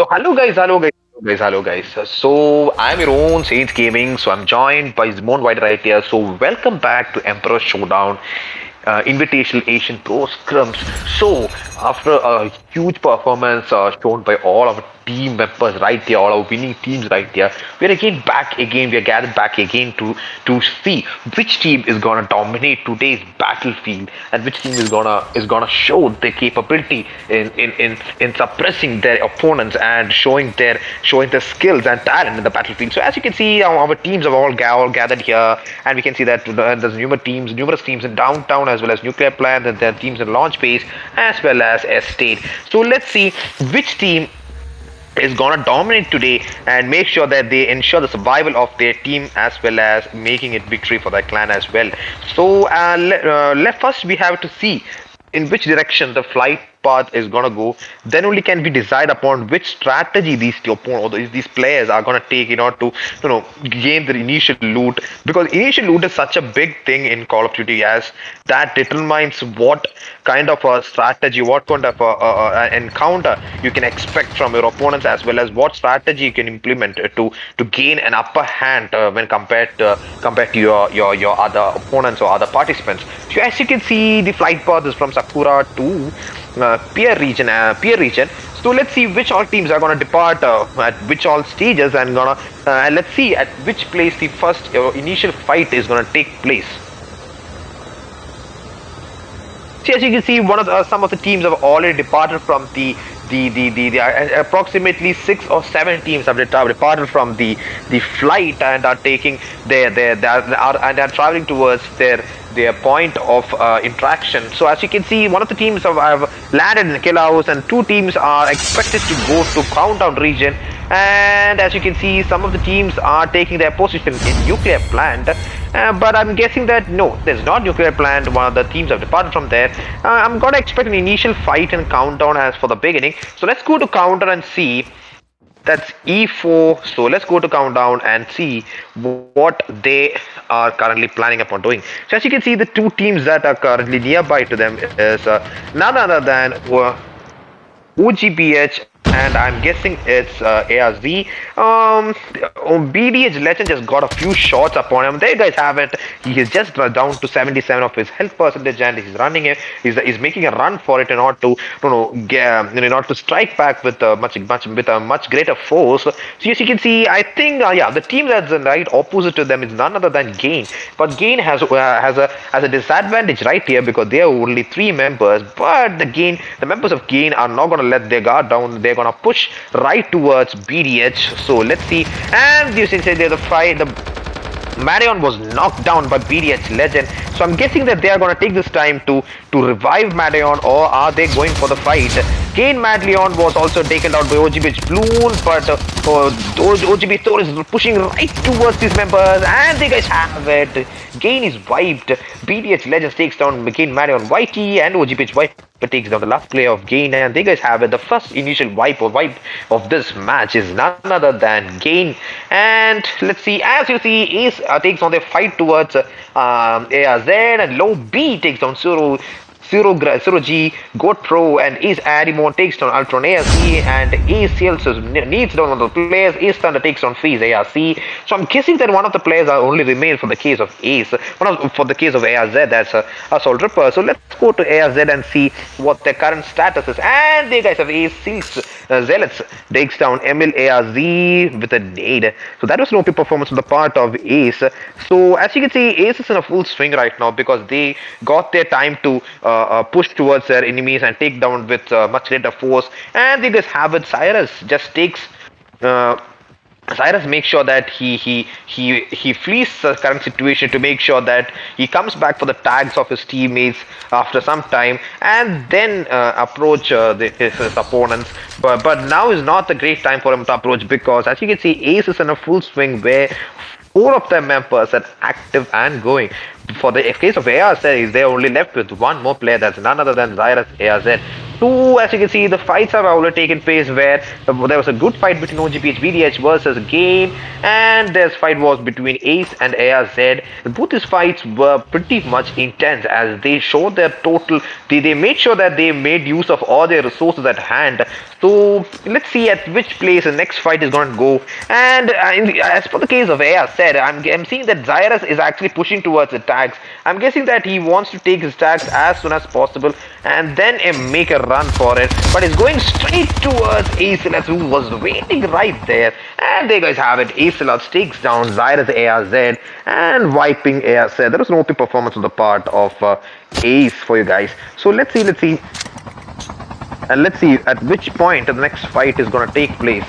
So hello guys. So I'm your own Saints Gaming. So I'm joined by Zimon White right here. So welcome back to Emperor Showdown, Invitational Asian Pro Scrims. So after a huge performance shown by all our team members right here, all our winning teams right here, we're again back again. We are gathered back again to see which team is gonna dominate today's battlefield and which team is gonna show their capability in suppressing their opponents and showing their skills and talent in the battlefield. So as you can see, our teams have all gathered here, and we can see that there's numerous teams in downtown as well as nuclear plant, and there are teams in launch base as well as estate. So let's see which team is gonna dominate today and make sure that they ensure the survival of their team as well as making it victory for their clan as well. So first we have to see in which direction the flight path is gonna go. Then only can we decide upon which strategy these players are gonna take in order to gain their initial loot, because initial loot is such a big thing in Call of Duty, as that determines what kind of a strategy, what kind of a encounter you can expect from your opponents, as well as what strategy you can implement to gain an upper hand when compared to your other opponents or other participants. So as you can see, the flight path is from Sakura to Pier region. So let's see which all teams are gonna depart at which all stages, and let's see at which place the first initial fight is gonna take place. So as you can see, some of the teams have already departed from the approximately 6 or 7 teams have departed from the flight and are taking they are traveling towards their point of interaction. So as you can see, one of the teams have landed in the kill house, and 2 teams are expected to go to countdown region. And as you can see, some of the teams are taking their position in nuclear plant, but I'm guessing that no, there's not nuclear plant. One of the teams have departed from there. I'm gonna expect an initial fight and countdown as for the beginning. So let's go to counter and see. That's E4. So let's go to countdown and see what they are currently planning upon doing. So as you can see, the 2 teams that are currently nearby to them is none other than OGBH, and I'm guessing it's ARZ. BDH Legend just got a few shots upon him. There you guys have it. He is just down to 77 of his health percentage, and he's running it. He's making a run for it in order to in order to strike back with a much greater force. So as you can see, I think the team that's right opposite to them is none other than Gain. But Gain has a disadvantage right here because there are only 3 members. But the members of Gain are not going to let their guard down. They're going to push right towards BDH. So let's see. And you can say the Marion was knocked down by BDH Legend. So I'm guessing that they are going to take this time to revive Marion, or are they going for the fight? Gain Madleon was also taken down by OGBH Bloon, but OGB Thor is pushing right towards these members, and they guys have it. Gain is wiped. BDH Legends takes down Gain Marion Whitey, and OGBH White takes down the last player of Gain, and they guys have it. The first initial wipe of this match is none other than Gain. And let's see, as you see, Ace takes on the fight towards ARZ, and Low B takes down Zero G, Goat Pro, and Ace Arimon takes down Ultron ARC, and Ace Celsius needs down one of the players. Ace Thunder takes down Freeze ARC. So I'm guessing that one of the players are only remain for the case of Ace. For the case of ARZ, that's Assault Ripper. So let's go to ARZ and see what their current status is. And they guys have Ace Zealots takes down Emil ARZ with a nade. So that was an OP performance on the part of Ace. So as you can see, Ace is in a full swing right now because they got their time to push towards their enemies and take down with much greater force. And they just have it. Cyrus makes sure that he flees the current situation to make sure that he comes back for the tags of his teammates after some time, and then approach his opponents. But now is not the great time for him to approach, because as you can see, Ace is in a full swing where 4 of their members are active and going. For the case of ARZ, they're only left with 1 more player, that's none other than Zyrus ARZ. 2. As you can see, the fights have already taken place where there was a good fight between OGPH VDH versus Game, and this fight was between Ace and ARZ. Both these fights were pretty much intense as they showed their total. They made sure that they made use of all their resources at hand. So let's see at which place the next fight is going to go. And as for the case of ARZ, I'm seeing that Zyrus is actually pushing towards the tags. I'm guessing that he wants to take his tags as soon as possible and then make a run for it. But he's going straight towards Acelus, who was waiting right there. And there you guys have it. Acelus takes down Zyrus ARZ and wiping ARZ. There was an OP performance on the part of Ace for you guys. So let's see. And let's see at which point the next fight is going to take place.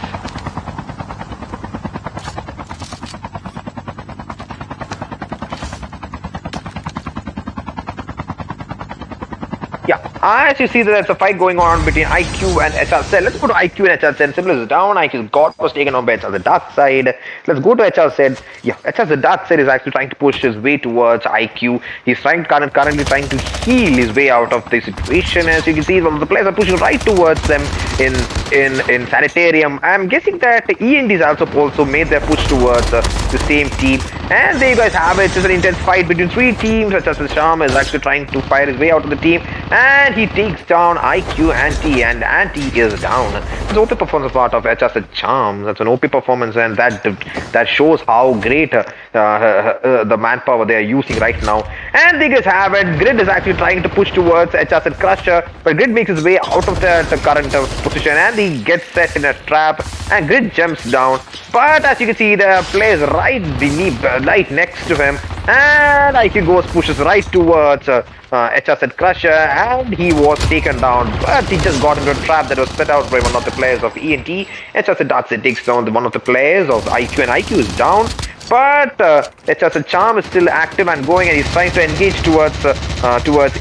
Yeah, as you see, there's a fight going on between IQ and HRZ. Let's go to IQ and HRZ. Simple is down. IQ's God was taken on by HRZ Dark Side. Let's go to HRZ. Yeah, HRZ Dark Side is actually trying to push his way towards IQ. He's currently trying to heal his way out of the situation. As you can see, one of the players are pushing right towards them in Sanitarium. I'm guessing that ENDs also made their push towards the same team. And there you guys have it. It's an intense fight between 3 teams. HRZ Sham is actually trying to fire his way out of the team. And he takes down IQ Anti, and Anti is down. It's an OP performance part of HRZ Charm. That's an OP performance, and that shows how great the manpower they are using right now. And they guys have it. Grid is actually trying to push towards HRZ Crusher, but Grid makes his way out of the current position, and he gets set in a trap, and Grid jumps down. But as you can see, the player is right next to him, and IQ pushes right towards HRZ Crusher, and he was taken down, but he just got into a trap that was set out by one of the players of ENT. HRZ Darkseid takes down one of the players of IQ, and IQ is down. But HRZ Charm is still active and going, and he's trying to engage towards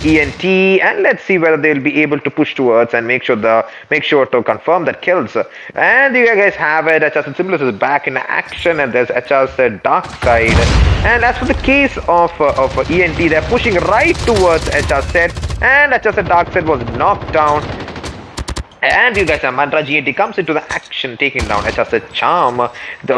ENT. And let's see whether they'll be able to push towards and make sure to confirm that kills. And you guys have it. HRZ Simulus is back in action, and there's HRZ Darkseid. And as for the case of ENT, they're pushing right towards HRZ, and HRZ Darkseid was knocked down. And you guys, Mantra GNT comes into the action, taking down HRZ Charm.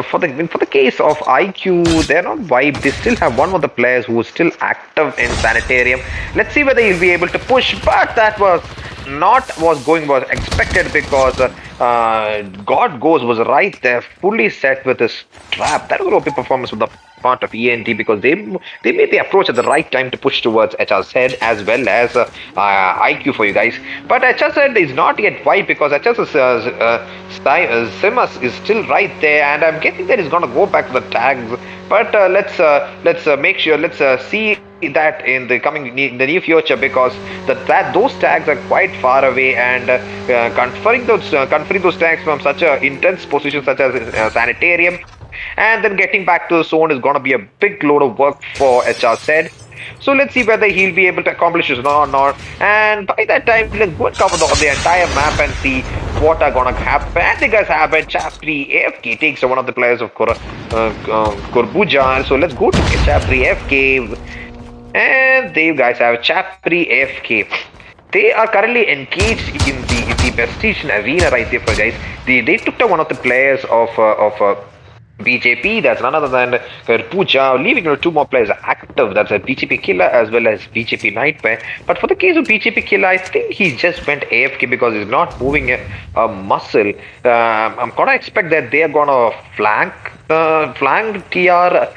For the case of IQ, they're not wiped. They still have one of the players who is still active in Sanitarium. Let's see whether he'll be able to push, but that was not was expected, because God Goes was right there, fully set with his trap. That was an OP performance with the part of ENT, because they made the approach at the right time to push towards HRZ as well as IQ for you guys. But HRZ is not yet wiped, because HRZ Simas is still right there, and I'm guessing that he's going to go back to the tags. But let's make sure. Let's see that in the near future, because those tags are quite far away, and conferring those tags from such a intense position such as Sanitarium, and then getting back to the zone is going to be a big load of work for HRZ. So let's see whether he'll be able to accomplish this or not. And by that time, let's go and cover the entire map and see what are going to happen. And the guys have it. CHAPPRI AFK takes one of the players of Korbuja. So let's go to CHAPPRI AFK. And there you guys have CHAPPRI AFK. They are currently engaged in the Prestige arena right there for you guys. They took down one of the players of BJP, that's none other than Puja, leaving 2 more players active. That's a BJP Killer as well as BJP Nightmare. But for the case of BJP Killer, I think he just went AFK because he's not moving a muscle. I'm gonna expect that they are gonna flank TR.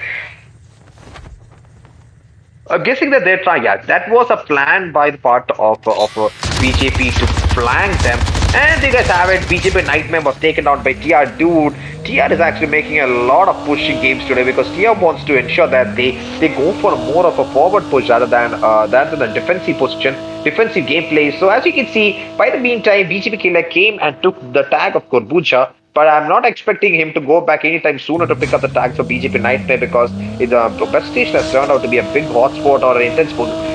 I'm guessing that they're trying. Yeah, that was a plan by the part of BJP to flank them. And they guys have it. BJP Nightmare was taken out by TR. Dude, TR is actually making a lot of pushing games today, because TR wants to ensure that they go for more of a forward push rather than the defensive position, defensive gameplay. So as you can see, by the meantime, BJP Killer came and took the tag of Korbucha. But I'm not expecting him to go back anytime sooner to pick up the tags for BJP Nightmare, because the best station has turned out to be a big hotspot or an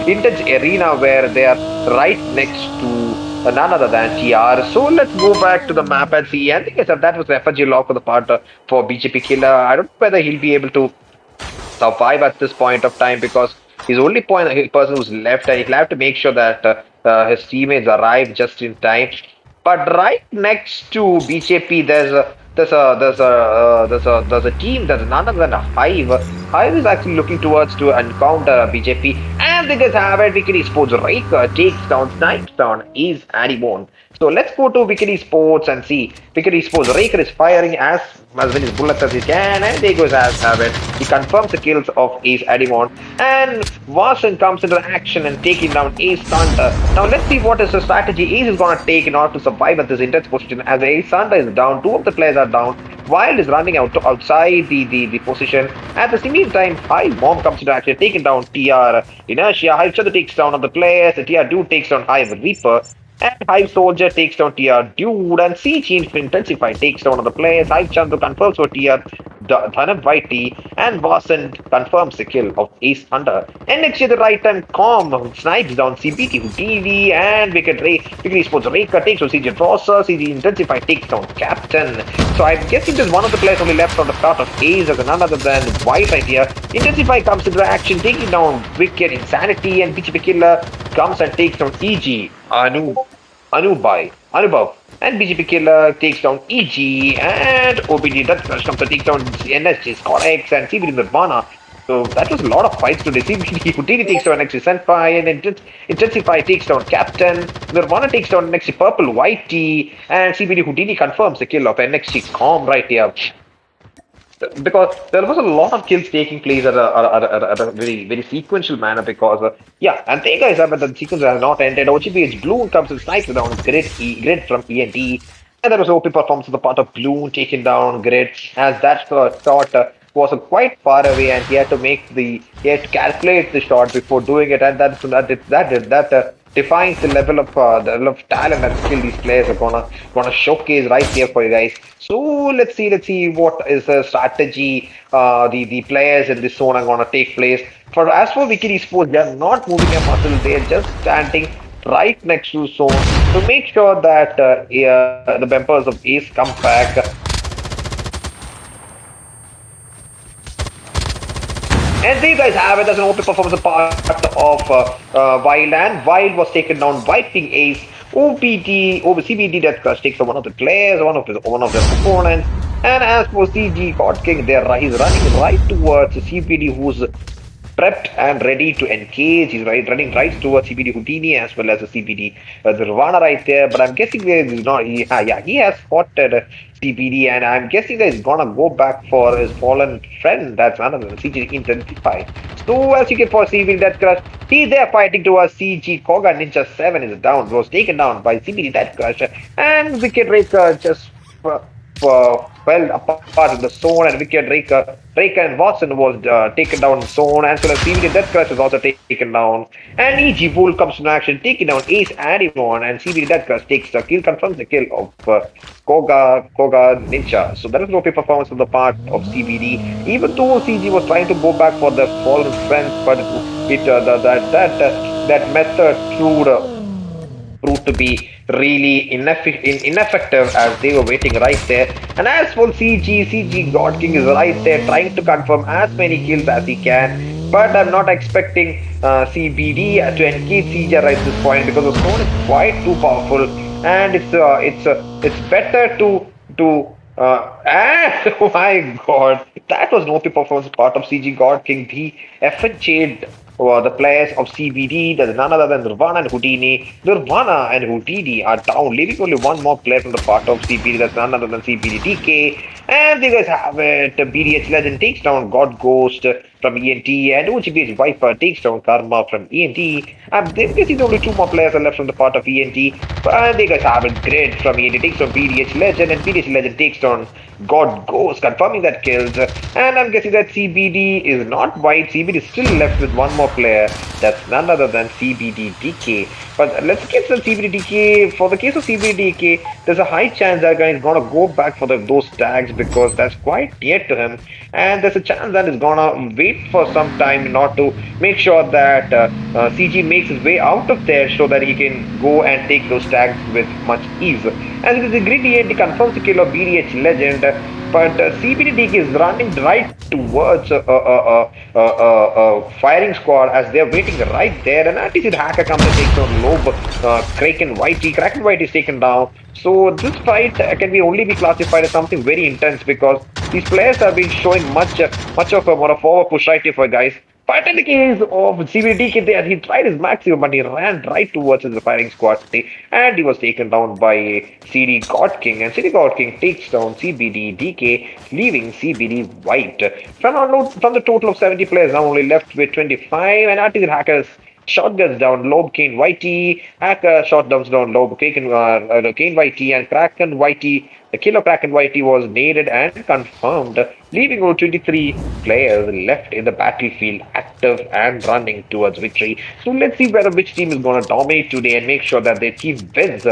intense arena where they are right next to none other than TR. So let's go back to the map and see. I think that was the FG lock for the part for BJP Killer. I don't know whether he'll be able to survive at this point of time, because he's the only person who's left, and he'll have to make sure that his teammates arrive just in time. But right next to BJP, there's a team that's none other than a Hive. Hive is actually looking towards to encounter BJP, and they just have it. Wicked Esports Raker takes down, snipes down, is Adimon. So let's go to Wicked Esports and see. Wicked Esports Raker is firing as many bullets as he can, and there goes as have it. He confirms the kills of Ace Adimon, and Watson comes into action and taking down Ace Thunder. Now let's see what is the strategy Ace is gonna take in order to survive at this intense position. As Ace Thunder is down, two of the players are down. Wild is running outside the position. At the same time, Hive Bomb comes into action, taking down TR Inertia. Hive Chandra takes down on the players. The TR Dude takes down Hive Reaper. And Hive Soldier takes down TR Dude, and CG Intensify takes down on the players. Hive Chandra confirms for TR Dhanab Whitey, and Vasan confirms the kill of Ace Thunder. And next to the right hand, Com snipes down CBT Houdini, and Wicked Esports Raker takes on CG Rosser. CG Intensify takes down Captain. So I'm guessing there's one of the players only left on the start of Ace as none other than White right here. Intensify comes into action, taking down Wicked Insanity, and BGP Killer comes and takes down EG Anubhav, and BGP Killer takes down EG, and OBD that comes to take down NSG Scorex and CBD Nirvana. So that was a lot of fights today. CBD Houdini takes down NXT Senpai, and Intensify takes down Captain. Nirvana takes down NXT Purple Whitey, and CBD Houdini confirms the kill of NXT Com right here. Because there was a lot of kills taking place at a very, very sequential manner because, and they guys have the sequence has not ended. OGBH Bloom comes and snipes down Grid from ENT. And there was OP performance on the part of Bloom taking down Grid as that shot was quite far away, and he had to calculate the shot before doing it, and that defines the level of talent and skill these players are gonna showcase right here for you guys. So let's see what is the strategy the players in this zone are gonna take place. As for Wicked Esports, they are not moving a muscle; they are just standing right next to zone to make sure that the members of Ace come back. And there you guys have it as an OP performance part of Wild, and Wild was taken down, wiping Ace. CBD Death Crush takes one of the players, one of their opponents. And as for CG God King, he's running right towards CBD, who's prepped and ready to engage. He's running right towards CBD Houdini as well as the CBD Nirvana right there. But I'm guessing there is not. He has spotted CBD, and I'm guessing that he's gonna go back for his fallen friend. That's another CG Intensify. So as you can foresee, that Crush, he's there fighting towards CG Koga Ninja 7 is down. Was taken down by CBD That Crush, and Wicked Raker just fell apart in the zone, and Wicked Raker and Watson was taken down in the zone, as well as CBD Death Crush was also taken down. And EG Bull comes to action, taking down Ace Adimon, and CBD Death Crush takes the kill, confirms the kill of Koga Ninja. So that is no performance on the part of CBD. Even though CG was trying to go back for the fallen friends, but that method proved to be really ineffective as they were waiting right there. And as for CG God King is right there trying to confirm as many kills as he can. But I'm not expecting CBD to engage CG right at this point because the zone is quite too powerful, and it's better to and oh my god, that was no performance part of CG God King. He FNJ'd the players of CBD, there's none other than Nirvana and Houdini. Nirvana and Houdini are down, leaving only one more player from the part of CBD, that's none other than CBD DK. And you guys have it, BDH Legend takes down God Ghost from ENT, and OGBH Viper takes down Karma from ENT. I'm guessing only two more players are left from the part of ENT. And you guys have it, Grid from ENT takes down BDH Legend, and BDH Legend takes down God Ghost, confirming that kills. And I'm guessing that CBD is not white. CBD is still left with one more player. That's none other than CBD DK. But let's get some CBD DK. For the case of CBD DK, there's a high chance that guy is gonna go back for those tags because that's quite near to him. And there's a chance that he's gonna wait wait for some time not to make sure that CG makes his way out of there so that he can go and take those tags with much ease. As it is a greedy end, he confirms the kill of BDH legend, but CBDDK is running right towards firing squad as they're waiting right there, and anti-seed hacker comes and takes on Lobe, Kraken Whitey. Kraken Whitey is taken down. So this fight can only be classified as something very intense because these players have been showing much of a more forward push right here for guys. But in the case of CBDK there, he tried his maximum, but he ran right towards the firing squad, and he was taken down by CD God King, and CD God King takes down CBDK, leaving CBD white. From the total of 70 players, now only left with 25, and Artisan Hackers shotguns down Lobe, Kane Whitey, Hacker shotguns down Lobe, Kane Whitey, and Kraken Whitey. The kill of Kraken Whitey was naded and confirmed, leaving only 23 players left in the battlefield active and running towards victory. So let's see which team is going to dominate today and make sure that their team wins.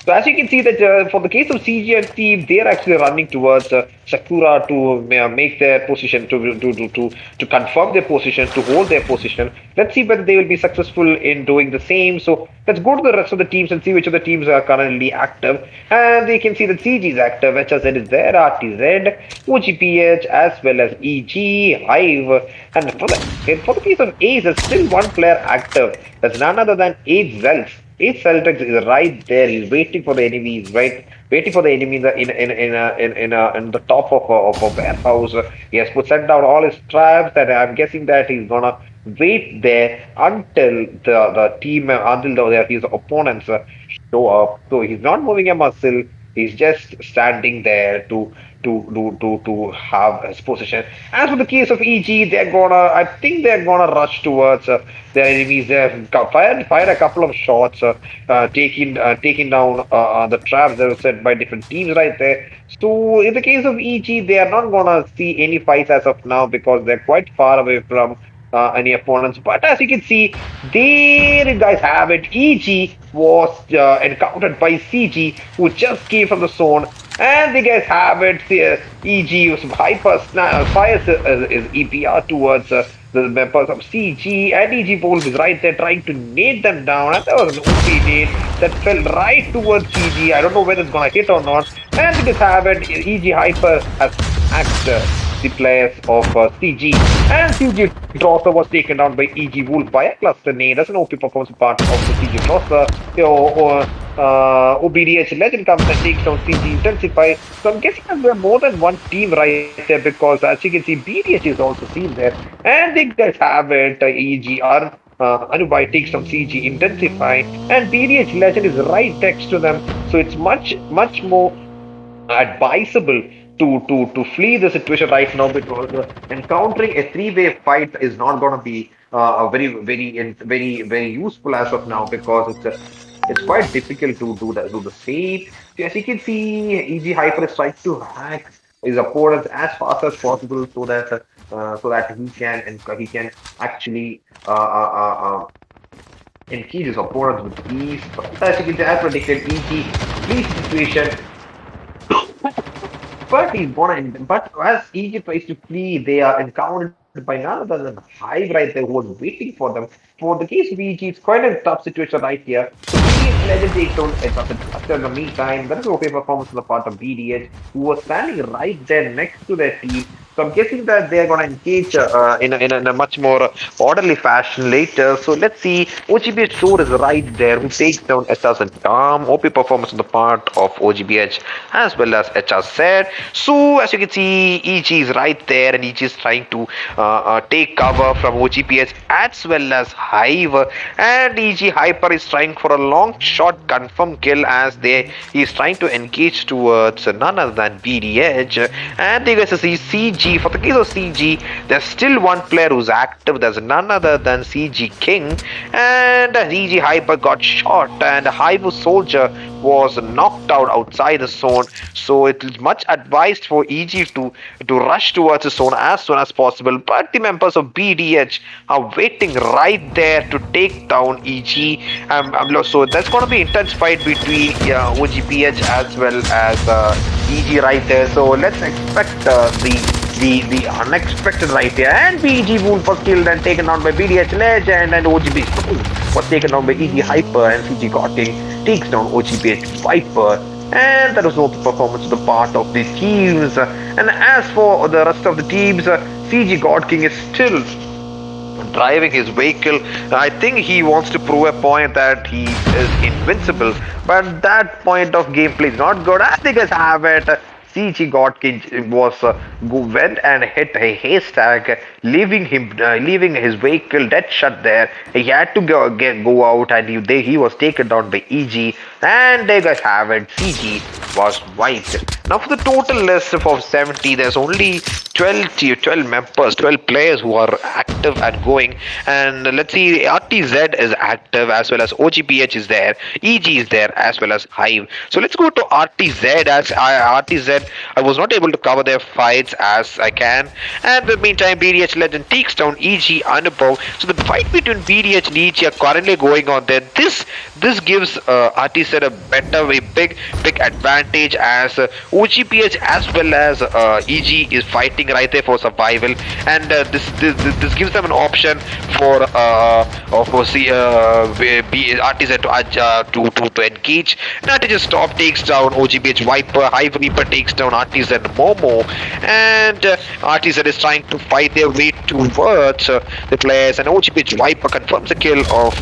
So as you can see that for the case of CG and team, they are actually running towards Sakura to make their position, to confirm their position, to hold their position. Let's see whether they will be successful in doing the same. So let's go to the rest of the teams and see which of the teams are currently active. And they can see that CG is active, HSZ is there, RTZ, OGPH, as well as EG, HIVE. And for the case of Ace, there's still one player active. That's none other than Ace Zelts. Ace Celtics is right there. He's waiting for the enemy. He's waiting for the enemy in the top of a warehouse. He has set down all his traps, and I'm guessing that he's gonna wait there until his opponents show up. So he's not moving a muscle. He's just standing there to have his position. As for the case of EG, I think they're gonna rush towards their enemies. They fired a couple of shots, taking down the traps that were set by different teams right there. So in the case of EG, they are not gonna see any fights as of now because they're quite far away from any opponents. But as you can see, there you guys have it. EG was encountered by CG, who just came from the zone. And you guys have it. EG was fires his EPR towards the members of CG, and EG Wolf is right there trying to nade them down. And there was an OP nade that fell right towards CG. I don't know whether it's gonna hit or not. And you guys have it. EG Hyper has hacked the players of CG, and CG Drosser was taken down by EG Wolf by a cluster nade. That's an OP performance part of the CG Drosser. OBDH Legend comes and takes down CG Intensify. So I'm guessing that there are more than one team right there because as you can see, BDH is also seen there. And they guys have it. EGR Anubai takes down CG Intensify, and BDH Legend is right next to them. So it's much more advisable to flee the situation right now because encountering a three-way fight is not going to be very useful as of now because it's quite difficult to do the same. So as you can see, EG Hyper is trying to hack his opponents as fast as possible so that he can actually engage his opponents with ease. But as you can see, as predicted, EG flees the situation. But as EG tries to flee, they are encountered by none other than HIVE right there who was waiting for them. For the case of EG, it's quite a tough situation right here. BDH Legend takes down after the meantime. That is okay performance on the part of BDH, who was standing right there next to their team. So I'm guessing that they're going to engage in a much more orderly fashion later. So let's see. OGBH Sword is right there, who takes down HS and Tom. OP performance on the part of OGBH as well as HSZ. So as you can see, EG is right there, and EG is trying to take cover from OGBH as well as HIVE. And EG Hyper is trying for a long shot confirm kill as he is trying to engage towards none other than BDH. And you guys see CG. For the case of CG, there's still one player who's active. There's none other than CG King, and EG Hyper got shot, and HIVE Soldier was knocked out outside the zone. So it is much advised for EG to rush towards the zone as soon as possible. But the members of BDH are waiting right there to take down EG. So there's going to be intense fight between OGPH as well as EG right there. So let's expect the the unexpected right here, and BG Wolf was killed and taken down by BDH Legend, and OGB was taken down by EG Hyper, and CG Gotking takes down OGBH Viper. And that was no performance on the part of the teams. And as for the rest of the teams, CG God King is still driving his vehicle. I think he wants to prove a point that he is invincible, but that point of gameplay is not good. I think I have it. CG Godkin went and hit a haystack, leaving his vehicle dead shut there. He had to go out, and he was taken down by EG. And there you guys have it. CG was wiped. Now for the total list of 70, there's only 12 members, 12 players who are active and going. And let's see, RTZ is active as well as OGPH is there, EG is there as well as HIVE. So let's go to RTZ. As RTZ, I was not able to cover their fights as I can. And in the meantime, BDH Legend takes down EG Anubhav. So the fight between BDH and EG are currently going on there. This gives RTZ a big advantage, as OGPH as well as EG is fighting right there for survival, and this gives them an option for RTZ to engage. And RTZ Stop takes down OGBH Viper, Hive Reaper takes down RTZ Momo, and RTZ is trying to fight their way towards the players, and OGBH Viper confirms the kill of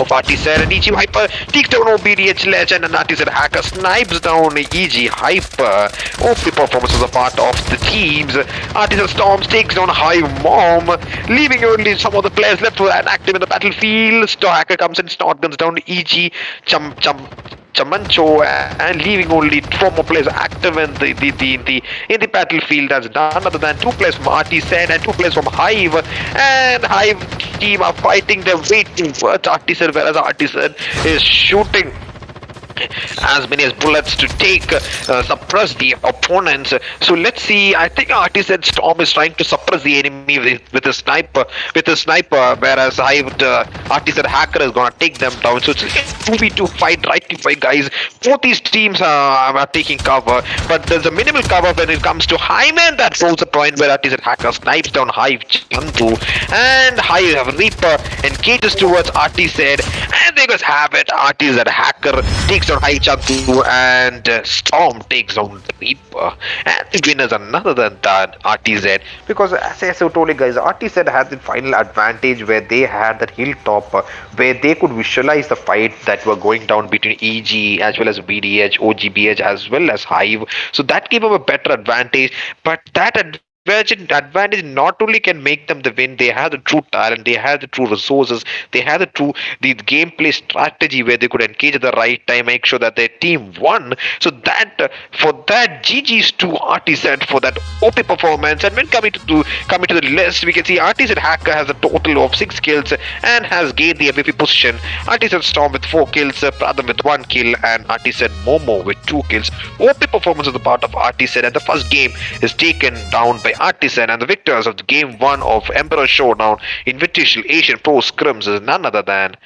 RTZ, and EG Viper takes down OBDH Legend, and RTZ Hacker snipes down EG Hyper. OP performance was a part of the teams. RTZ Storms takes down Hive Mom, leaving only some of the players left who are active in the battlefield. Hacker comes in, shotguns down EG Chamancho, and leaving only 4 more players active in the battlefield. That's none other than 2 players from RTZ and 2 players from Hive. And Hive team are fighting their way towards RTZ, whereas RTZ is shooting as many as bullets to suppress the opponents. So let's see. I think RTZ Storm is trying to suppress the enemy with a sniper, whereas RTZ Hacker is gonna take them down. So it's a 2v2 fight, right to fight, guys. Both these teams are taking cover, but there's a minimal cover when it comes to Hive, and that rolls a point where RTZ Hacker snipes down Hive Chandu, and Hive Reaper engages towards RTZ, and they just have it. RTZ Hacker takes on High Chandu, and Storm takes on the Reaper. And the winners are none other than that RTZ, because as I told you guys, RTZ had the final advantage where they had that hilltop where they could visualize the fight that were going down between EG as well as BDH, OGBH as well as Hive. So that gave them a better advantage, but that advantage not only can make them the win, they have the true talent, they have the true resources, they have the gameplay strategy where they could engage at the right time, make sure that their team won. So that for that, GG's to RTZ for that OP performance. And when coming to the list, we can see RTZ Hacker has a total of 6 kills and has gained the MVP position. RTZ Storm with 4 kills, Pradham with 1 kill, and RTZ Momo with 2 kills. OP performance on the part of RTZ, and the first game is taken down by RTZ, and the victors of the game 1 of Emperor Showdown Invitational Asian Pro Scrims is none other than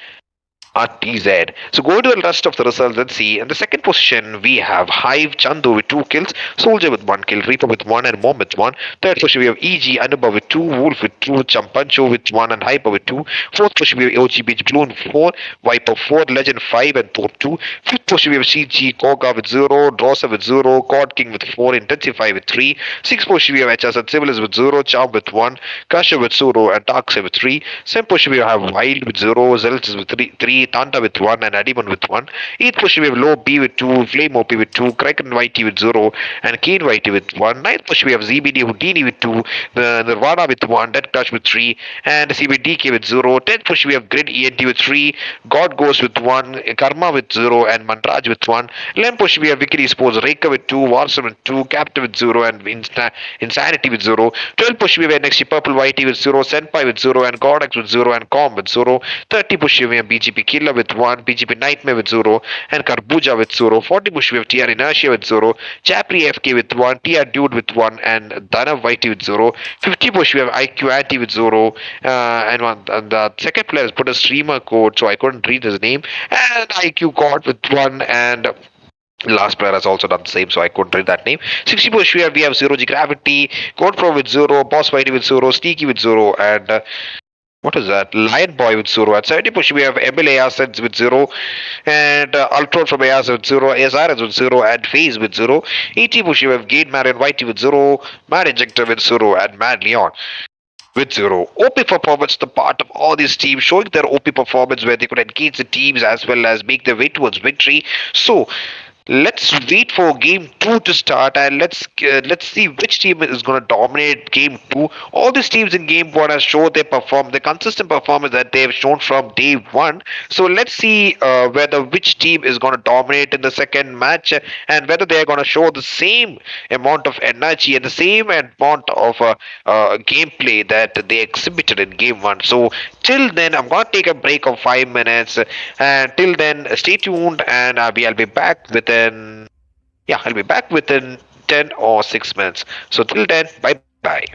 RTZ. So going to the rest of the results, let's see. In the second position, we have Hive Chandu with 2 kills, Soldier with 1 kill, Reaper with 1, and Mom with 1. Third position, we have EG Anubhav with 2, Wolf with 2, Champancho with 1, and Hyper with 2. Fourth position, we have OGBH Balloon 4, Viper 4, Legend 5, and Thor 2. Fifth position, we have CG Koga with 0, Drosser with 0, God King with 4, Intensify with 3. Sixth position, we have HS and Civilis with 0, Charm with 1, Kasha with 0, and Darkseid with 3. Seventh position, we have Wild with 0, Zelts with 3, Tanta with 1, and Adimon with 1. 8th position, we have Low B with 2, Flame OP with 2, Kraken YT with 0, and Kane YT with 1. 9th position, we have ZBD Houdini with 2, the Nirvana with 1, Dead Clash with 3, and CBDK with 0. 10th position, we have Grid ENT with 3, God Ghost with 1, Karma with 0, and Mantraj with 1. 11th position, we have Vicky Sports, Reika with 2, Warsum with 2, Captain with 0, and Insanity with 0. 12th position, we have NXT Purple YT with 0, Senpai with 0, and Godex with 0, and Com with 0. 30th position, we have BGP Killer with 1, BGP Nightmare with 0, and Karbuja with 0. 40 push, we have TR Inertia with 0, Chapri FK with 1, TR Dude with 1, and Dhanav YT with 0. 50 push, we have IQ Anti with 0, and the second player has put a streamer code, so I couldn't read his name, and IQ God with 1, and Last player has also done the same, so I couldn't read that name. 60 push, we have Zero G Gravity, Code Pro with Zero, Boss Fighty with Zero, Sneaky with Zero, and what is that? Lion Boy with Zero. At 70 push, we have ML Assets with Zero, and Ultron from AS with Zero, ASRS with Zero, and FaZe with Zero. 80 push, we have Gain Marion Whitey with Zero, Mad Injector with Zero, and Mad Leon with Zero. OP performance, the part of all these teams showing their OP performance where they could engage the teams as well as make their way towards victory. So let's wait for game 2 to start, and let's see which team is going to dominate game 2. All these teams in game 1 have shown the consistent performance that they have shown from day 1. So let's see whether which team is going to dominate in the second match, and whether they are going to show the same amount of energy and the same amount of gameplay that they exhibited in game 1. So till then, I'm going to take a break of 5 minutes, and till then stay tuned, and I'll be back within I'll be back within 10 or 6 minutes. So till then, bye bye.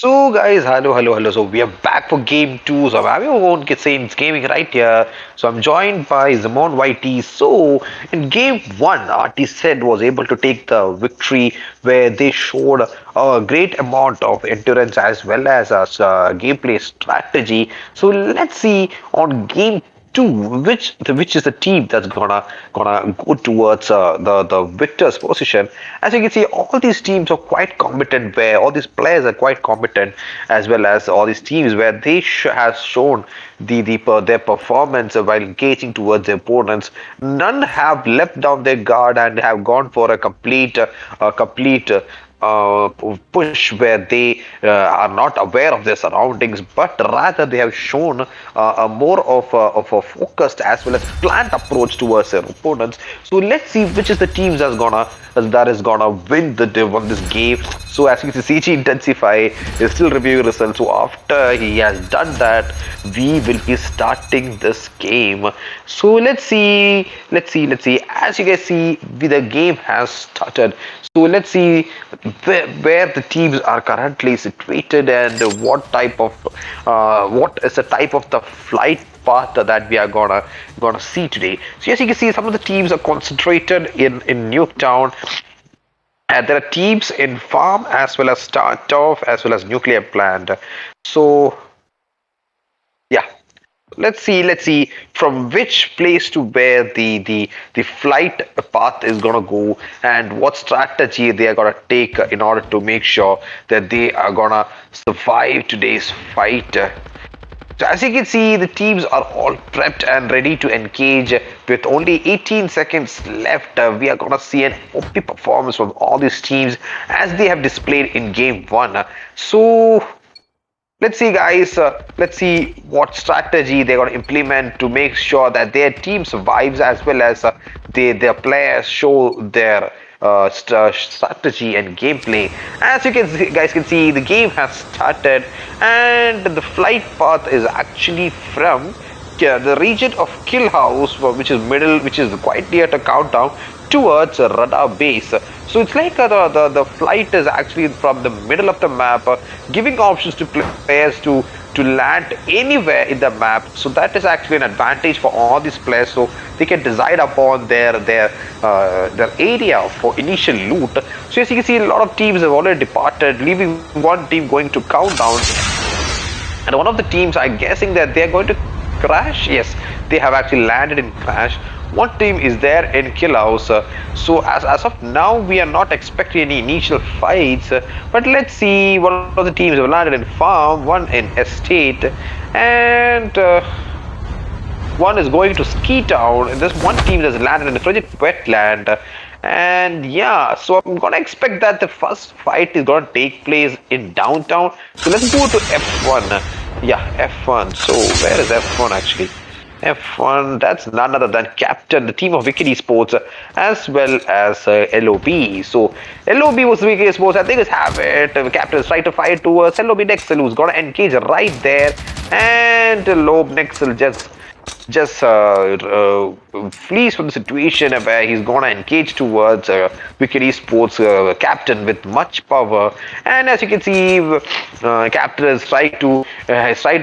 So guys, hello. So we are back for game two. So I'm having my own Saints gaming right here. So I'm joined by Zamon YT. So in game one, RT said was able to take the victory where they showed a great amount of endurance as well as gameplay strategy. So let's see on game two, which is the team that's gonna go towards the victor's position. As you can see, all these teams are quite competent, where all these players are quite competent, as well as all these teams where they have shown their performance while engaging towards their opponents. None have left down their guard and have gone for a complete push where they are not aware of their surroundings, but rather they have shown a more of a focused as well as planned approach towards their opponents. So let's see which is the teams that is gonna win this game. So as you can see, CG Intensify is still reviewing results. So after he has done that, we will be starting this game. So let's see. As you guys see, the game has started. So let's see where the teams are currently situated and what is the type of the flight path that we are gonna see today. So as you can see, some of the teams are concentrated in Nuketown. And there are teams in farm as well as start off as well as nuclear plant. So yeah, let's see from which place to where the flight path is gonna go and what strategy they are gonna take in order to make sure that they are gonna survive today's fight. So as you can see, the teams are all prepped and ready to engage. With only 18 seconds left, we are going to see an OP performance from all these teams as they have displayed in game one. So let's see, guys. Let's see what strategy they're going to implement to make sure that their team survives, as well as their players show their strategy and gameplay. As you guys can see, the game has started, and the flight path is actually from the region of Kill House, which is quite near to Countdown, towards a radar base. So it's like the flight is actually from the middle of the map, giving options to players to land anywhere in the map. So that is actually an advantage for all these players, so they can decide upon their area for initial loot. So as you can see, a lot of teams have already departed, leaving one team going to Countdown, and one of the teams, I'm guessing that they're going to crash. Yes, they have actually landed in crash. One team is there in Kill House. So as of now, we are not expecting any initial fights. But let's see, one of the teams have landed in Farm, one in Estate, and one is going to Ski Town. And there's one team that's landed in the Frigid Wetland. And yeah, so I'm gonna expect that the first fight is gonna take place in downtown. So let's go to F1. Yeah, F1. So where is F1 actually? F1, that's none other than Captain, the team of Wicked Esports, as well as LOB. So LOB was Wicked Esports. I think it's have it. Captain is trying to fight towards LOB Nexel, who's gonna engage right there, and Lob Nexel just flees from the situation where he's gonna engage towards Wicked Esports Captain with much power. And as you can see, Captain is trying to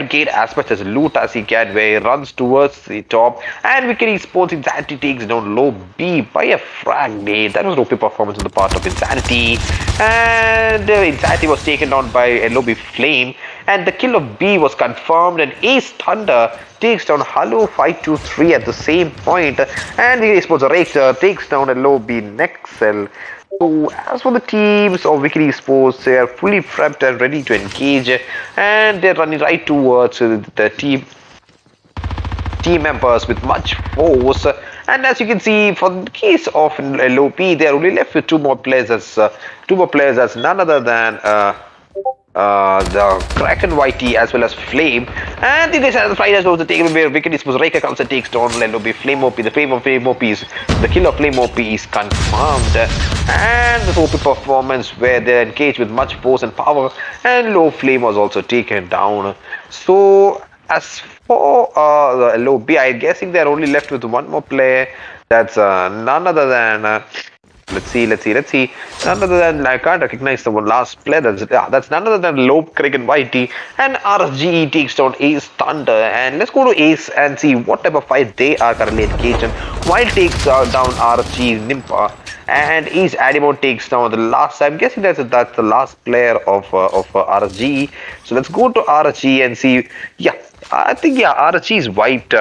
gain as much as loot as he can, where he runs towards the top, and Wicked Esports Insanity takes down Low B by a frag nade. That was an OP performance on the part of Insanity, and Insanity was taken down by LOB Flame, and the kill of B was confirmed, and Ace Thunder takes down Halo 523 at the same point, and the Esports Raider takes down a low B Nexel. So as for the teams of Wicked Esports, they are fully prepped and ready to engage, and they're running right towards the team members with much force. And as you can see, for the case of LOP, they are only left with two more players as none other than the Kraken YT as well as Flame. And the other fighters also taken where Wicked Esports Reka comes and takes down LOB Flame OP. The Flame OP is the kill of Flame OP is confirmed. And the OP performance where they engaged with much force and power, and Low Flame was also taken down. So as for the LOB, I'm guessing they're only left with one more player. That's none other than Let's see. None other than I can't recognize the one last player. That's none other than Lope, Crick, and Whitey. And RSGE takes down Ace Thunder. And let's go to Ace and see what type of fight they are currently engaged in. White takes down RSGE Nimpa. And Ace Adimo takes down the last. I'm guessing that's the last player of RSGE. So let's go to RSGE and see. Yeah, I think RSG is wiped.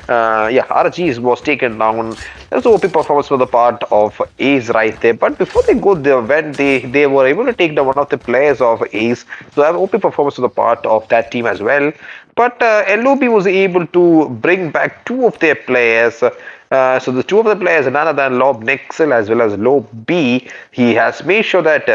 RSG was taken down. That's OP performance for the part of Ace right there. But before they go there, when they were able to take down one of the players of Ace, so have OP performance for the part of that team as well. But LOB was able to bring back two of their players. So the two of the players, none other than Lob Nexel as well as Lob B, he has made sure that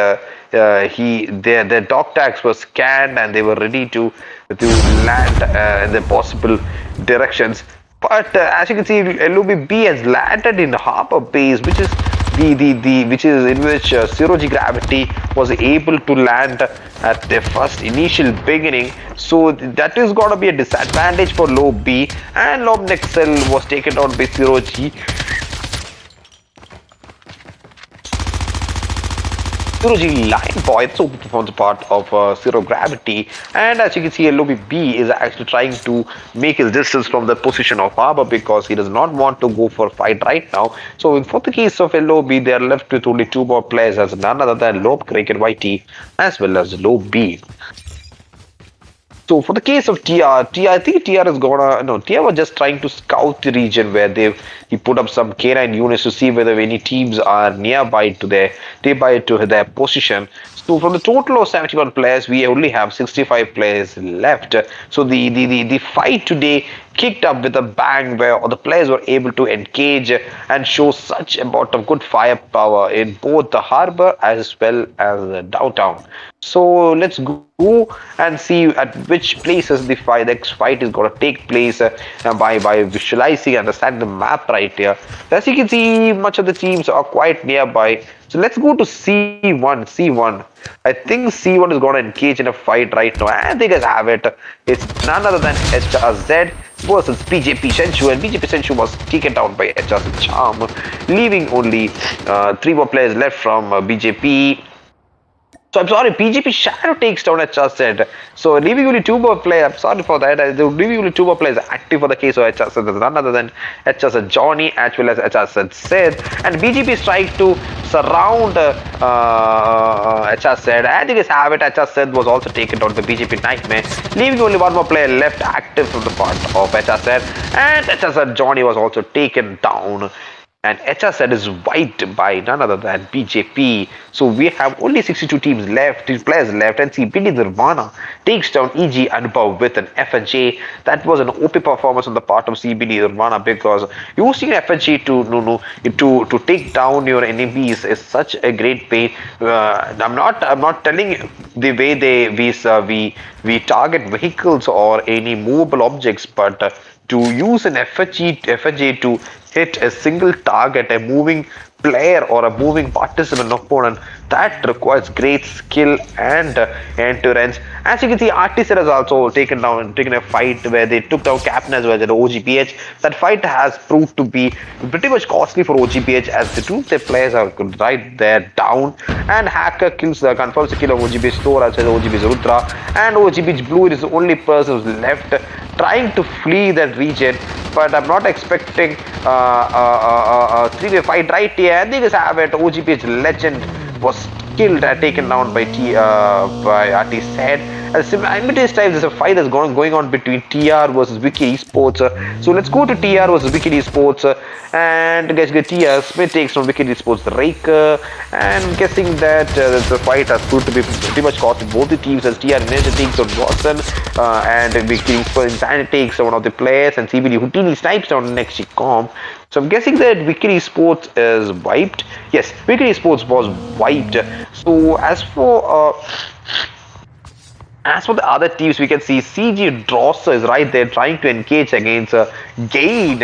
their dog tags were scanned and they were ready to land in the possible directions. But as you can see, LOB B has landed in Harbor Base, which is which is in which Zero G Gravity was able to land at their first initial beginning. So that is going to be a disadvantage for Lob B, and Lob Nexel was taken down by Zero G. Zero G Line Boy, it's open performance part of Zero Gravity, and as you can see, LOB B is actually trying to make his distance from the position of Harbor because he does not want to go for a fight right now. So for the case of LOB, they are left with only two more players, as none other than Lob, Craig, and YT, as well as Lob B. So for the case of TR, I think TR is TR was just trying to scout the region where he put up some K9 units to see whether any teams are nearby to their position. So from the total of 71 players, we only have 65 players left. So the fight today kicked up with a bang where the players were able to engage and show such amount of good firepower in both the harbor as well as downtown. So let's go and see at which places the next fight is going to take place by visualizing and understanding the map right here. As you can see, much of the teams are quite nearby. So let's go to C1. I think C1 is going to engage in a fight right now. And they guys have it. It's none other than HRZ versus BJP Senshu. And BJP Senshu was taken down by HRZ Charm, leaving only 3 more players left from BJP. So I'm sorry, BJP Shadow takes down HRZ. So leaving only 2 more players. I'm sorry for that. Leaving only 2 more players active for the case of HRZ. There's none other than HRZ Johnny as well as HRZ Sid. And BJP is trying to surround HRZ. And you guys have it. HRZ was also taken down by BJP Nightmare, leaving only 1 more player left active from the part of HRZ. And HRZ Johnny was also taken down. And HRZ is wiped by none other than BJP. So we have only 62 players left. And CBD Nirvana takes down EG Anubhav with an FNJ. That was an OP performance on the part of CBD Nirvana, because using FNJ to take down your enemies is such a great pain. I'm not telling the way we target vehicles or any movable objects, but to use an FNJ to hit a single target, a moving player or a moving participant opponent, that requires great skill and endurance. As you can see, Artisan has also taken a fight where they took down Captain as well as OGPH. That fight has proved to be pretty much costly for OGPH, as the 2 of their players are right there down, and Hacker confirms the kill of OGPH Thor as well as OGPH Rudra, and OGPH Blue is the only person who's left trying to flee that region. But I'm not expecting a 3-way fight right here. And they just have it. OGPH Legend was killed and taken down by RT Said. In this time, there's a fight that's going on between TR versus Wiki Esports. So let's go to TR versus Wiki Esports. And guys, get TR Smith takes from Wiki Esports Raker. And I'm guessing that the fight has proved to be pretty much caught in both the teams, as TR Ninja takes on Watson, and Wiki Esports Insanity takes on one of the players, and CBD Houdini snipes down next com. So I'm guessing that Wiki Esports is wiped. Yes, Wiki Esports was wiped. So as for the other teams, we can see CG Drosser is right there trying to engage against Gain.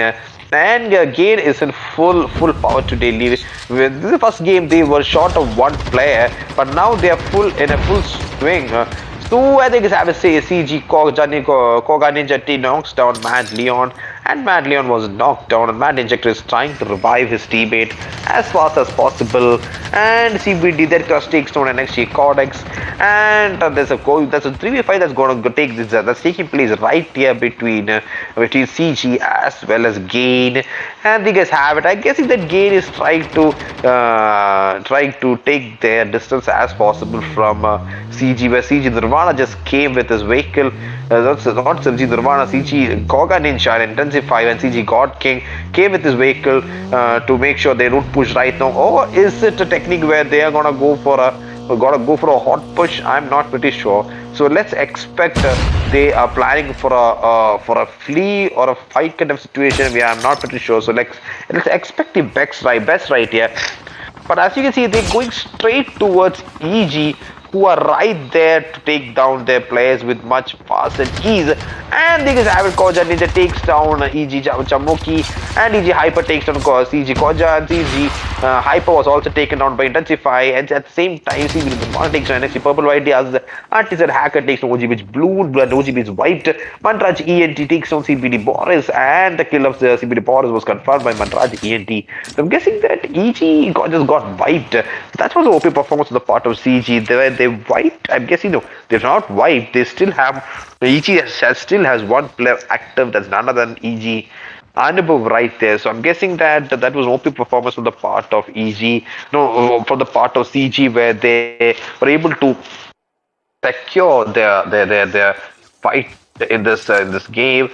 And Gain is in full power today. With the first game, they were short of 1 player, but now they are in a full swing. So I think it's have to say CG Koga Ninja T knocks down Mad Leon, and Matt Leon was knocked down, and Matt Injector is trying to revive his teammate as fast as possible, and CBD that crush takes down NXT Codex, and there's a 3v5 that's going to take this that's taking place right here between CG as well as Gain, and you guys have it. I guess that Gain is trying to take their distance as possible from CG, where CG Nirvana just came with his vehicle. That's not CG Nirvana, CG Koga Ninja and Intensify, and CG God King came with his vehicle to make sure they don't push right now. Or is it a technique where they are gonna go for a hot push? I'm not pretty sure. So let's expect they are planning for a flee or a fight kind of situation. I'm not pretty sure. So let's expect the best right here. But as you can see, they're going straight towards EG, who are right there to take down their players with much fast and ease. And they just have it. Koja Ninja takes down EG Chamuki, and EG Hyper takes down CG Koja, and CG Hyper was also taken down by Intensify. And at the same time, CG Nirvana takes down NXT Purple White as the Artisan Hacker takes down OGB Blue, and OGB is wiped. Mantraj ENT takes down CBD Boris, and the kill of the CBD Boris was confirmed by Mantraj ENT. So I'm guessing that EG just got wiped. That was the OP performance on the part of CG. They wiped. I'm guessing no, they're not wiped. They still have EG still has one player active. That's none other than EG Anubhav right there. So I'm guessing that was OP performance on the part of EG. No, for the part of CG, where they were able to secure their fight in this game.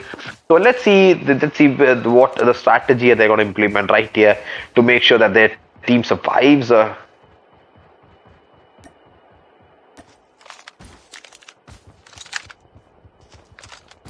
So let's see what the strategy they're going to implement right here to make sure that their team survives.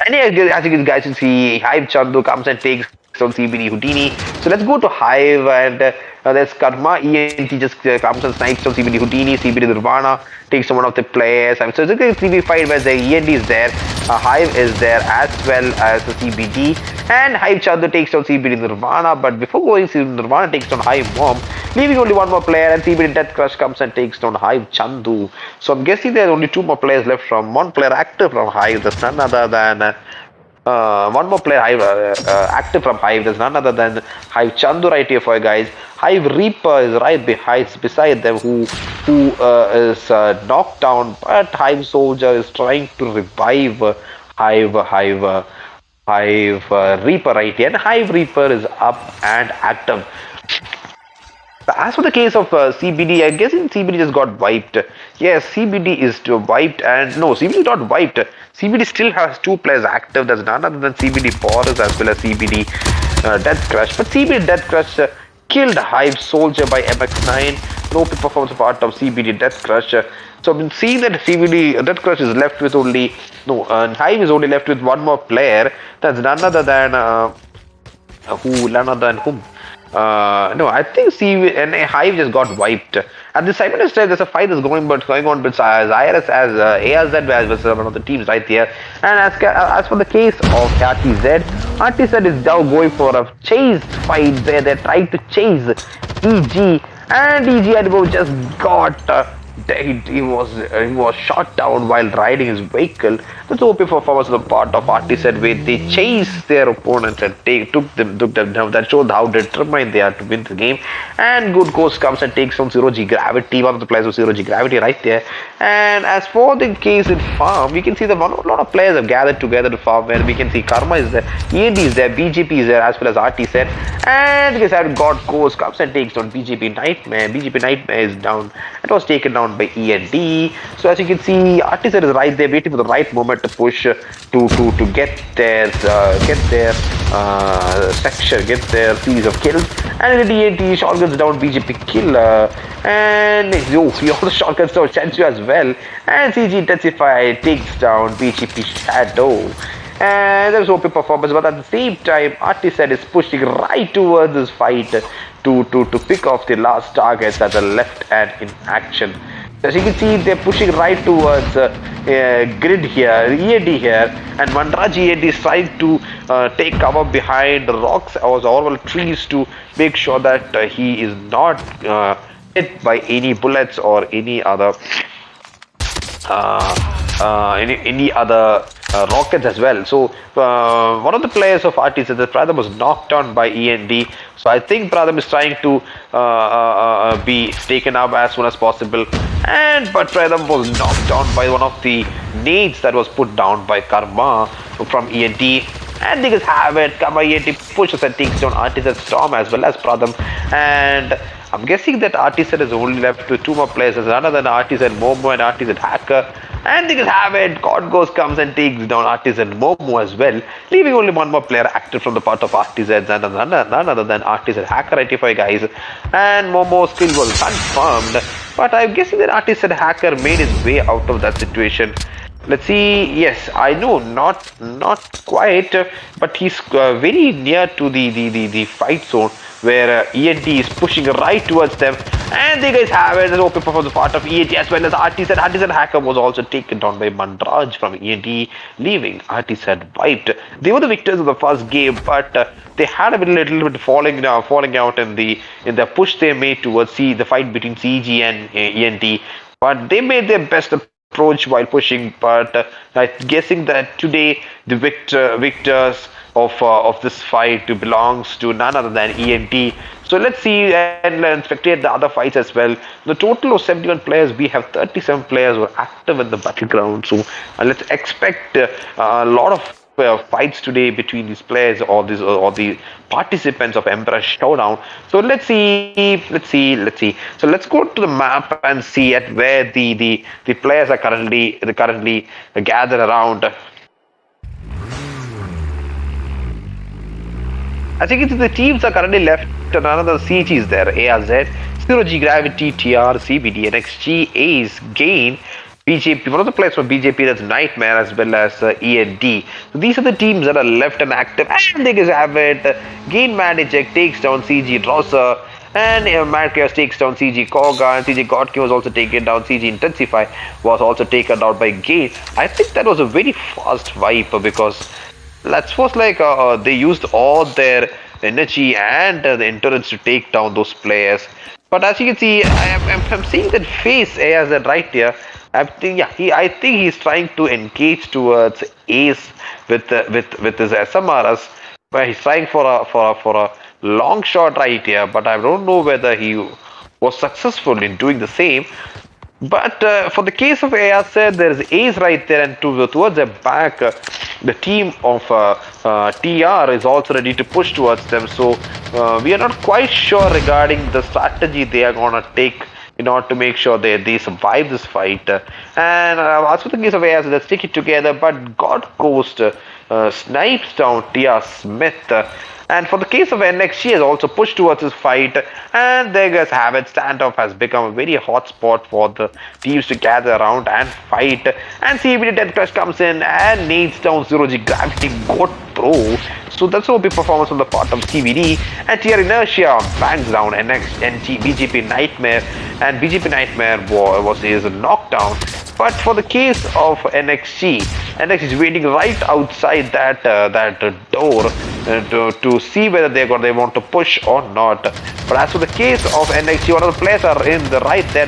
And yeah, as you guys can see, Hive Chandu comes and takes on CBD Houdini. So let's go to Hive, and there's Karma ENT just comes and snipes on CBD Houdini. CBD Nirvana takes on one of the players. So it's a 3v5 where the ENT is there, Hive is there as well as the CBD, and Hive Chandu takes on CBD Nirvana. But before going, CBD Nirvana takes on Hive Mom, leaving only one more player, and CBD Death Crush comes and takes down Hive Chandu. So I'm guessing there's only two more players left from one player active from Hive. There's none other than one more player active from Hive. There's none other than Hive Chandu right here for you guys. Hive Reaper is right beside them, who is knocked down, but Hive Soldier is trying to revive Hive Reaper right here, and Hive Reaper is up and active. As for the case of CBD, I guess CBD just got wiped. Yes, CBD is wiped, and no, CBD is not wiped. CBD still has two players active. That's none other than CBD Boris as well as CBD Death Crush. But CBD Death Crush killed Hive Soldier by MX9. No performance part of CBD Death Crush. So I've been seeing that CBD Death Crush is left with only and Hive is only left with one more player. That's none other than whom? No, I think Hive just got wiped. At the simultaneous time, there's a fight that's going on between Zyrus as ARZ as one of the teams right here. And as for the case of RTZ is now going for a chase fight where they're trying to chase EG, and EG Anubhav just got he was shot down while riding his vehicle. That's OP performance on the part of RTZ, where they chased their opponents and took them down. That showed how determined they are to win the game. And Good Ghost comes and takes on Zero G Gravity, one of the players of Zero G Gravity right there. And as for the case in farm, we can see that a lot of players have gathered together to farm, where we can see Karma is there, END is there, BGP is there, as well as RTZ. And we can see God Ghost comes and takes on BGP Nightmare. BGP Nightmare is down. It was taken down by END. So as you can see, Artisan is right there waiting for the right moment to push to get their section, get their series of kills. And then END shotguns down BGP Killer, and he also shotguns down Chenchu as well, and CG Intensify takes down BGP Shadow. And there's OP performance, but at the same time, Artisan is pushing right towards this fight to pick off the last targets at the left and in action. As you can see, they're pushing right towards Grid here, EAD here, and Mandraj EAD is trying to take cover behind rocks or horrible trees to make sure that he is not hit by any bullets or any other Rockets as well. So one of the players of RTZ, the Pratham, was knocked down by END. So I think Pratham is trying to be taken up as soon as possible. But Pratham was knocked down by one of the nades that was put down by Karma from ENT. And they just have it. Karma ENT pushes and takes down RTZ Storm as well as Pratham. And I'm guessing that RTZ is only left with two more players. There's none other than RTZ Momo and RTZ Hacker. And they just have it. God Ghost comes and takes down RTZ Momo as well, leaving only one more player active from the part of RTZ, and none other than RTZ Hacker 85 guys. And Momo still was confirmed. But I'm guessing that RTZ Hacker made his way out of that situation. Let's see. Yes, I know, not quite, but he's very near to the fight zone where ENT is pushing right towards them, and they guys have it. An open for the part of ENT as well as RTZ. RTZ Hacker was also taken down by Mandraj from ENT, leaving RTZ wiped. They were the victors of the first game, but they had a little bit falling out in the push they made towards the fight between CG and ENT, but they made their best approach while pushing. But I'm guessing that today the victors of this fight belongs to none other than ENT. So let's see and spectate the other fights as well. The total of 71 players, we have 37 players who are active in the battleground. So let's expect a lot of fights today between these players or the participants of Emperor Showdown. So let's see. So let's go to the map and see at where the players are currently gathered around. I think the teams are currently left. Another CG is there. ARZ, Zero G Gravity, TR, CBD, NXG, Ace, Gain, BJP. One of the players for BJP, that's Nightmare, as well as END. So these are the teams that are left and active. And they just have it. Gain Manijek takes down CG Drosser. And Mad Chaos takes down CG Koga, and CG Godkin was also taken down. CG Intensify was also taken down by Gain. I think that was a very fast wipe, because let's suppose they used all their energy and the endurance to take down those players. But as you can see, I'm seeing that face as that right here. I think he's trying to engage towards Ace with his SMRs, where he's trying for a long shot right here. But I don't know whether he was successful in doing the same. But for the case of ARZ, there is Ace right there, and towards the back, the team of TR is also ready to push towards them. So we are not quite sure regarding the strategy they are gonna take in order to make sure they survive this fight. And as for the case of ARZ, let's take it together. But God Ghost snipes down TR Smith. And for the case of NX, she has also pushed towards this fight, and there you guys have it. Standoff has become a very hot spot for the teams to gather around and fight. And CBD Death Crush comes in and nades down Zero G Gravity God Pro. So that's a big performance on the part of CBD. And TR Inertia bangs down NX, NG, BGP Nightmare, and BGP Nightmare is knocked down. But for the case of NXG is waiting right outside that door to see whether they want to push or not. But as for the case of NXG, one of the players are in the right then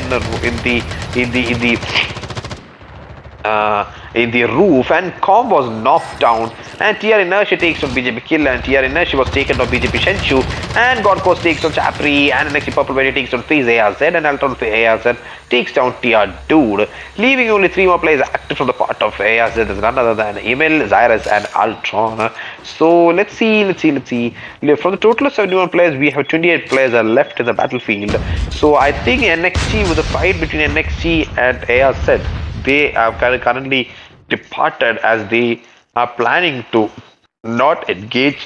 in the roof, and Com was knocked down, and TR Inertia takes down BJP Kill, and TR Inertia was taken down BJP Shenshu, and God Coast takes down CHAPPRI, and NXT Purple Berry takes down FaZe ARZ, and Altron ARZ takes down TR Dude, leaving only 3 more players active from the part of ARZ. There's none other than Emil, Zyrus, and Altron. So let's see. From the total of 71 players, we have 28 players are left in the battlefield. So I think NXT, with the fight between NXT and ARZ, they are currently departed, as they are planning to not engage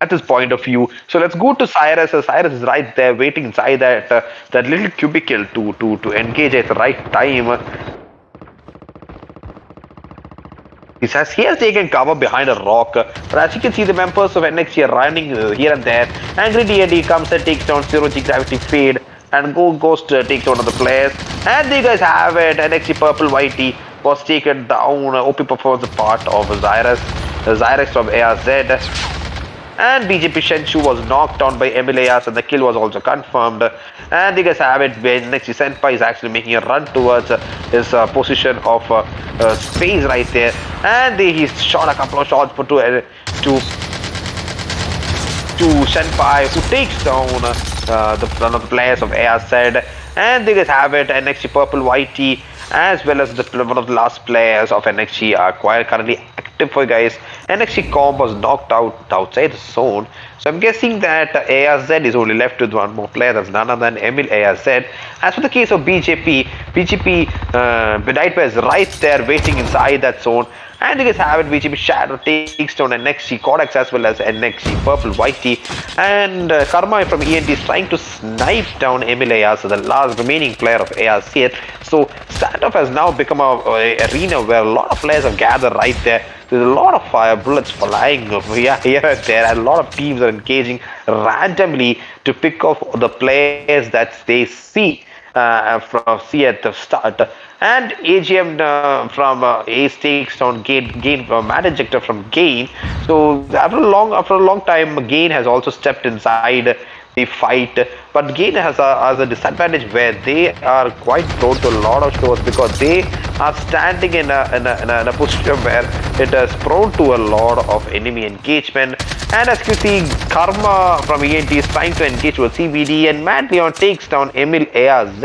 at this point of view. So let's go to Cyrus. Cyrus is right there waiting inside that little cubicle to engage at the right time. He has taken cover behind a rock, but as you can see, the members of NXT are running here and there. Angry D&D comes and takes down Zero G Gravity Fade, and Ghost takes one of the players. And you guys have it. NXT Purple Whitey was taken down. OP performs the part of Zyrus from ARZ. And BJP Shenshu was knocked down by Emilayas, and the kill was also confirmed. And you guys have it when next Senpai is actually making a run towards his position of space right there. And he shot a couple of shots for to Senpai, who takes down one of the players of ARZ. And they guys have it, NXT Purple YT, as well as one of the last players of NXT are currently active for you guys. NXT Comp was knocked out outside the zone. So I'm guessing that ARZ is only left with one more player, that's none other than Emil ARZ. As for the case of BJP Benightware is right there waiting inside that zone. And you guys have it, BJP Shadow takes down NXT Codex as well as NXT Purple YT. And Karma from ENT is trying to snipe down Emil ARZ, the last remaining player of ARZ. So standoff has now become a arena where a lot of players have gathered right there. There's a lot of fire bullets flying here and there, and a lot of teams are engaging randomly to pick off the players that they see at the start. And AGM from Ace takes down Gain Mad Injector from Gain. So after a long time, Gain has also stepped inside the fight, but Gain has a disadvantage where they are quite prone to a lot of shows because they are standing in a position where it is prone to a lot of enemy engagement. And as you see, Karma from ENT is trying to engage with CBD, and Matt Leon takes down Emil ARZ,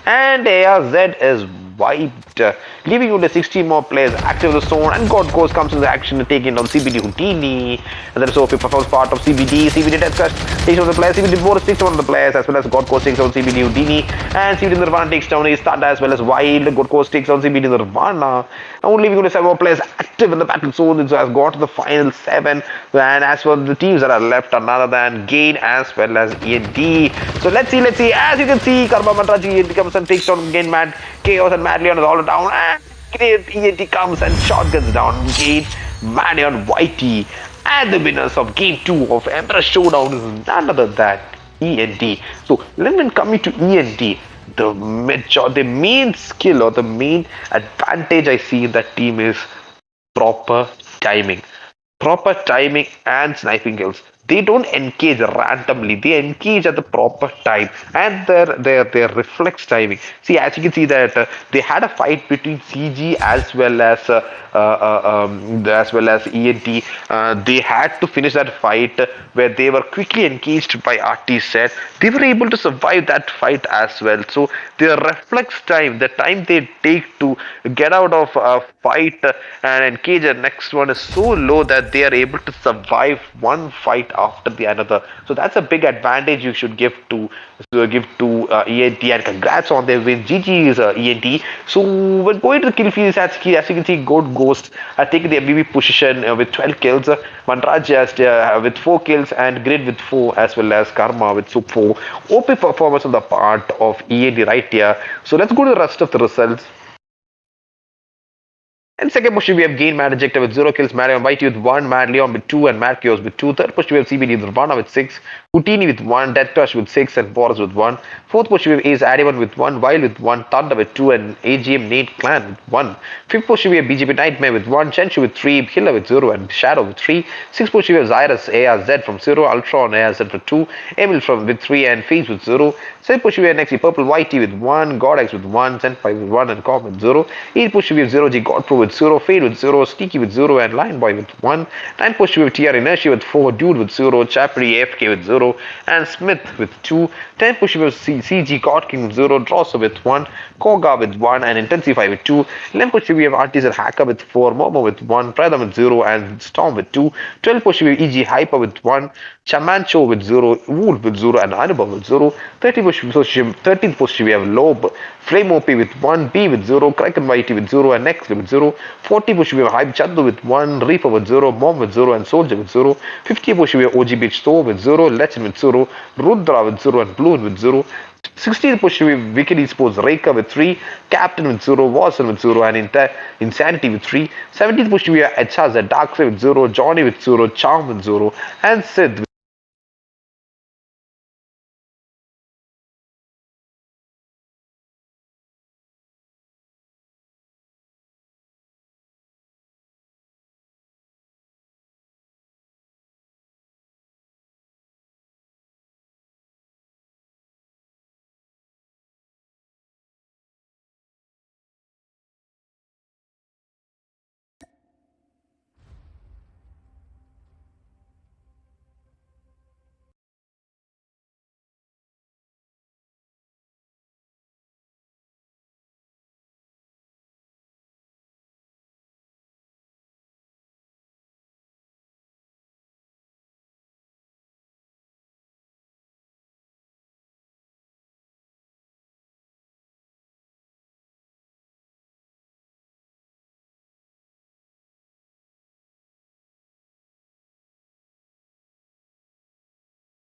and ARZ is wiped, leaving only 16 more players active in the zone. And God Ghost comes into action, taking down CBD Houdini. And then Sophie performs part of CBD. CBD Death Crush takes down the players. CBD Boris takes down the players, as well as God Ghost takes down CBD Houdini. And CBD Nirvana takes down his Thunder, as well as Wild. God Ghost takes down CBD Nirvana. Only leaving only 7 more players active in the battle zone. So has got to the final 7. And as for the teams that are left, are none other than Gain as well as ENT. So let's see. As you can see, Karma Mantraji ENT comes and takes down Gain Mad Chaos, and Mad Leon is all down. And ENT comes and shotguns down Gain, Mad Leon YT. And the winners of Game 2 of Emperor Showdown is none other than ENT. So when coming to ENT, the main skill or the main advantage I see in that team is proper timing and sniping kills. They don't engage randomly, they engage at the proper time, and their reflex timing. See, as you can see that they had a fight between CG as well as ENT. They had to finish that fight where they were quickly engaged by RT set. They were able to survive that fight as well. So their reflex time, the time they take to get out of a fight and engage the next one, is so low that they are able to survive one fight after the another. So that's a big advantage you should give to ENT, and congrats on their win. GG's ENT. So when going to the kill field, as you can see, God Ghost taking the MVP position with 12 kills, Manraj with 4 kills, and Grid with 4, as well as Karma with 4. OP performance on the part of ENT right here. So let's go to the rest of the results. In second position, we have Gain Mad Injector with 0 kills, Marion YT with 1, Mad Leon with 2, and Mad Chaos with 2. Third position, we have CBD Nirvana with 6, Houdini with 1, Death Crush with 6, and Boris with 1. Fourth position, we have Ace Adivan with 1, Wild with 1, Thunder with 2, and AGM Nate Clan with 1. Fifth position, we have BGP Nightmare with 1, Chenshu with 3, Killer with 0, and Shadow with 3. Sixth position, we have Zyrus ARZ from 0, Ultron ARZ with 2, Emil with 3, and Phase with 0. Seventh position, we have NXT Purple YT with 1, Godex with 1, Senpai with 1, and Com with 0. Eighth position, we have 0G Godpro with 0, Fade with 0, Sneaky with 0, and Lion Boy with 1. Ninth position, we have TR Inertia with 4, Dude with 0, CHAPPRI AFK with 0, and Smith with 2. 10th position, we have CG God King with 0, Drosser with 1, Koga with 1, and Intensify with 2. 11th position, we have Artisan Hacker with 4, Momo with 1, Pradam with 0, and Storm with 2. 12th position, we have EG Hyper with 1, Chamancho with 0, Wood with 0, and Anubhav with 0. 13th position, we have Lobe, Flame OP with 1, B with 0, Kraken YT with 0, and Next with 0. 40th position, we have Hive Chandu with 1, Reaper with 0, Mom with 0, and Soldier with 0. 50th position, we have OG Beach Store with 0, Legend with 0, Rudra with 0, and Bloon with 0. 16th position, we have Wicked Esports Reika with 3, Captain with 0, Watson with 0, and Insanity with 3. 17th position, we have HZ Darkseid with 0, Johnny with 0, Charm with 0, and Sid